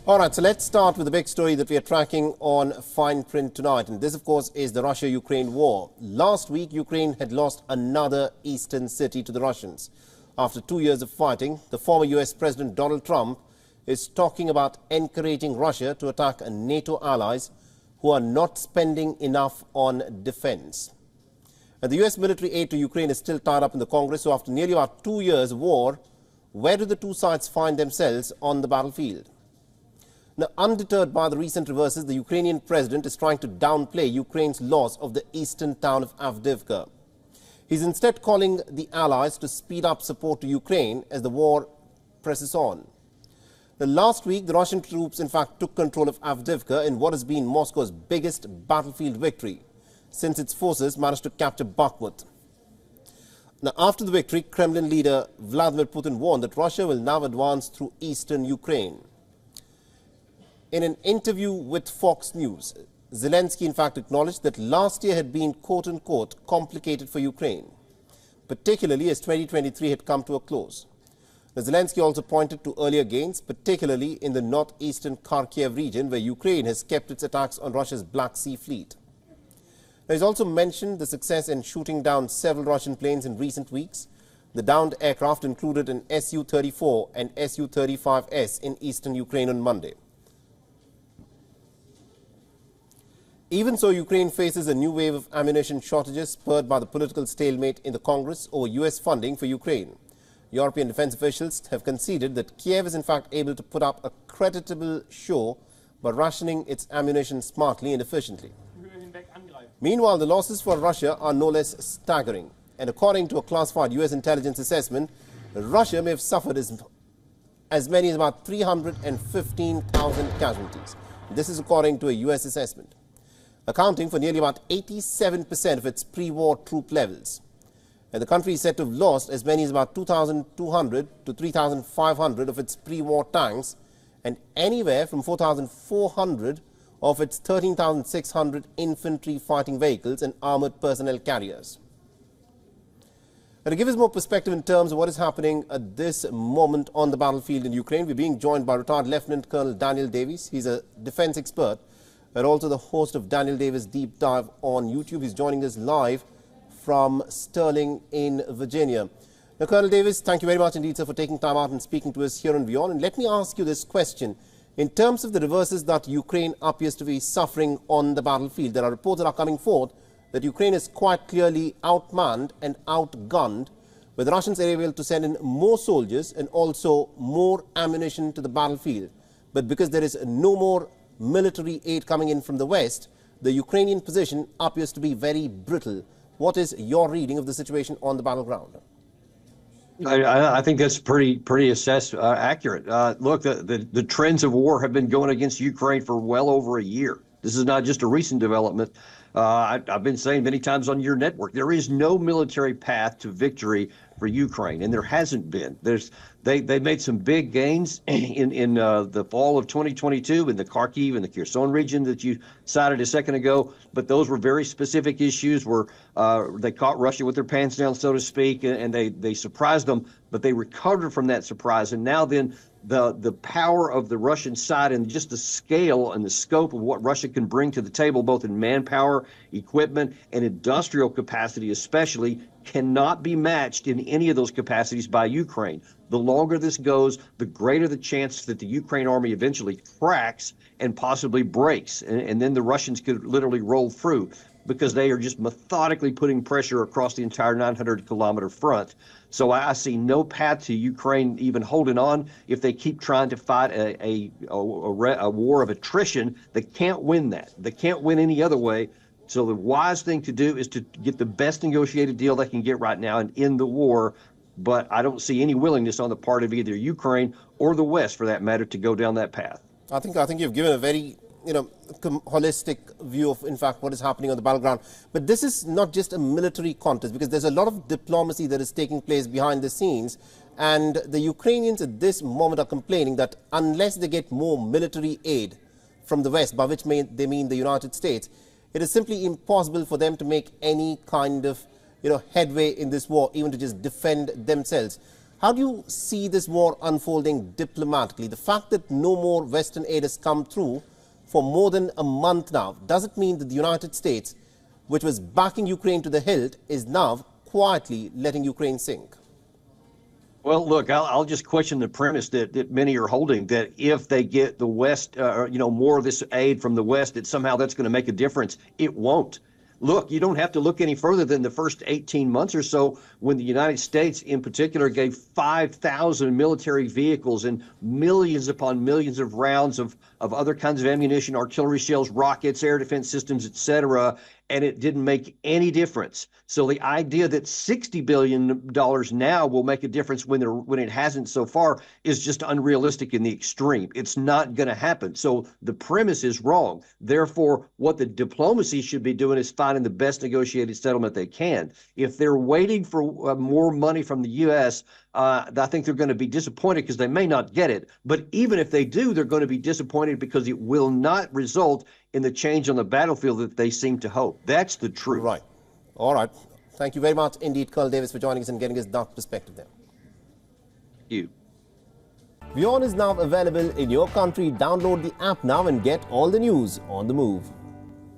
All right, so let's start with the big story that we are tracking on Fine Print tonight. And this, of course, is the Russia-Ukraine war. Last week, Ukraine had lost another eastern city to the Russians. After 2 years of fighting, the former US President Donald Trump is talking about encouraging Russia to attack NATO allies who are not spending enough on defense. And the US military aid to Ukraine is still tied up in the Congress. So after nearly about 2 years of war, where do the two sides find themselves on the battlefield? Now, undeterred by the recent reverses, the Ukrainian president is trying to downplay Ukraine's loss of the eastern town of Avdiivka. He's instead calling the allies to speed up support to Ukraine as the war presses on. Now, last week, the Russian troops, in fact, took control of Avdiivka in what has been Moscow's biggest battlefield victory since its forces managed to capture Bakhmut. Now, after the victory, Kremlin leader Vladimir Putin warned that Russia will now advance through eastern Ukraine. In an interview with Fox News, Zelensky in fact acknowledged that last year had been quote-unquote complicated for Ukraine, particularly as 2023 had come to a close. Now, Zelensky also pointed to earlier gains, particularly in the northeastern Kyiv region, where Ukraine has kept its attacks on Russia's Black Sea fleet. Now, he's also mentioned the success in shooting down several Russian planes in recent weeks. The downed aircraft included an Su-34 and Su-35S in eastern Ukraine on Monday. Even so, Ukraine faces a new wave of ammunition shortages spurred by the political stalemate in the Congress over US funding for Ukraine. European defense officials have conceded that Kyiv is in fact able to put up a creditable show by rationing its ammunition smartly and efficiently. Meanwhile, the losses for Russia are no less staggering. And according to a classified US intelligence assessment, Russia may have suffered as many as about 315,000 casualties. This is according to a US assessment, accounting for nearly about 87% of its pre-war troop levels. And the country is said to have lost as many as about 2,200 to 3,500 of its pre-war tanks and anywhere from 4,400 of its 13,600 infantry fighting vehicles and armored personnel carriers. Now, to give us more perspective in terms of what is happening at this moment on the battlefield in Ukraine, we're being joined by retired Lieutenant Colonel Daniel Davies. He's a defense expert and also the host of Daniel Davis Deep Dive on YouTube. He's joining us live from Sterling in Virginia. Now, Colonel Davis, thank you very much indeed, sir, for taking time out and speaking to us here on WION. And let me ask you this question. In terms of the reverses that Ukraine appears to be suffering on the battlefield, there are reports that are coming forth that Ukraine is quite clearly outmanned and outgunned, where the Russians are able to send in more soldiers and also more ammunition to the battlefield. But because there is no more military aid coming in from the West, the Ukrainian position appears to be very brittle. What is your reading of the situation on the battleground? I think that's pretty accurate. Look, the trends of war have been going against Ukraine for well over a year. This is not just a recent development. I've been saying many times on your network, there is no military path to victory for Ukraine, and there hasn't been. They made some big gains in the fall of 2022 in the Kharkiv and the Kherson region that you cited a second ago, but those were very specific issues where they caught Russia with their pants down, so to speak, and they surprised them, but they recovered from that surprise, and now then the power of the Russian side and just the scale and the scope of what Russia can bring to the table, both in manpower, equipment, and industrial capacity especially, cannot be matched in any of those capacities by Ukraine. The longer this goes, the greater the chance that the Ukraine army eventually cracks and possibly breaks. And then the Russians could literally roll through because they are just methodically putting pressure across the entire 900-kilometer front. So I see no path to Ukraine even holding on if they keep trying to fight a war of attrition. They can't win that. They can't win any other way. So the wise thing to do is to get the best negotiated deal they can get right now and end the war. But I don't see any willingness on the part of either Ukraine or the West, for that matter, to go down that path. I think you've given a very holistic view of, in fact, what is happening on the battleground. But this is not just a military contest, because there's a lot of diplomacy that is taking place behind the scenes. And the Ukrainians at this moment are complaining that unless they get more military aid from the West, by which they mean the United States, it is simply impossible for them to make any kind of headway in this war, even to just defend themselves. How do you see this war unfolding diplomatically? The fact that no more Western aid has come through for more than a month now, does it mean that the United States, which was backing Ukraine to the hilt, is now quietly letting Ukraine sink? Well, look, I'll just question the premise that many are holding, that if they get the West, more of this aid from the West, that somehow that's going to make a difference. It won't. Look, you don't have to look any further than the first 18 months or so, when the United States in particular gave 5,000 military vehicles and millions upon millions of rounds of other kinds of ammunition, artillery shells, rockets, air defense systems, etc., and it didn't make any difference. So the idea that $60 billion now will make a difference when it hasn't so far is just unrealistic in the extreme. It's not going to happen. So the premise is wrong. Therefore, what the diplomacy should be doing is finding the best negotiated settlement they can. If they're waiting for more money from the U.S., I think they're going to be disappointed because they may not get it. But even if they do, they're going to be disappointed because it will not result in the change on the battlefield that they seem to hope. That's the truth. Right. All right. Thank you very much indeed, Colonel Davis, for joining us and getting us that perspective there. Thank you. WION is now available in your country. Download the app now and get all the news on the move.